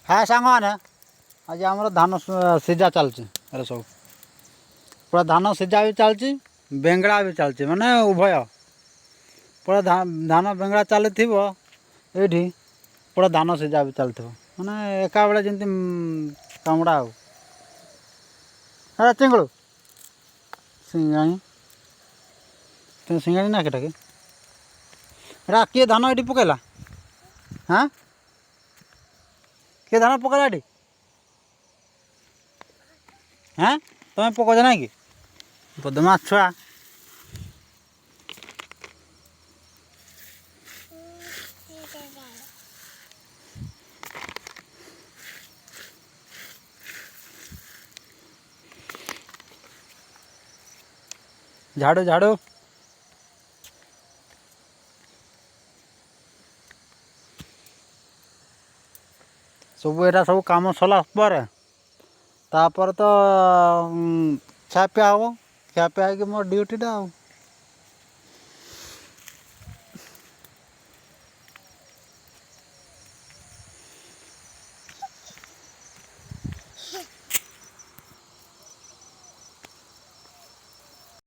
हाँ सांग मैंने आज आम धान सीझा चलती सब पूरा धान सीझा भी चलती बेंगड़ा भी चलती माने उभय पूरा धान बेंगड़ा चली ये पूरा धान सीझा भी चलती माने एका बेले जमी कामड़ा आ चिंगड़ू सिंगाणी तुम सिंगाणी ना केटा के किए धान ये पकेला हाँ किए धान पकेला ये हाँ तुम पकाच ना कि बदमाश छुआ झाड़ू झाड़ू सब एटा सब कम सरला तापर तो खियापिया हम खियापिया हो मोर ड्यूटी टा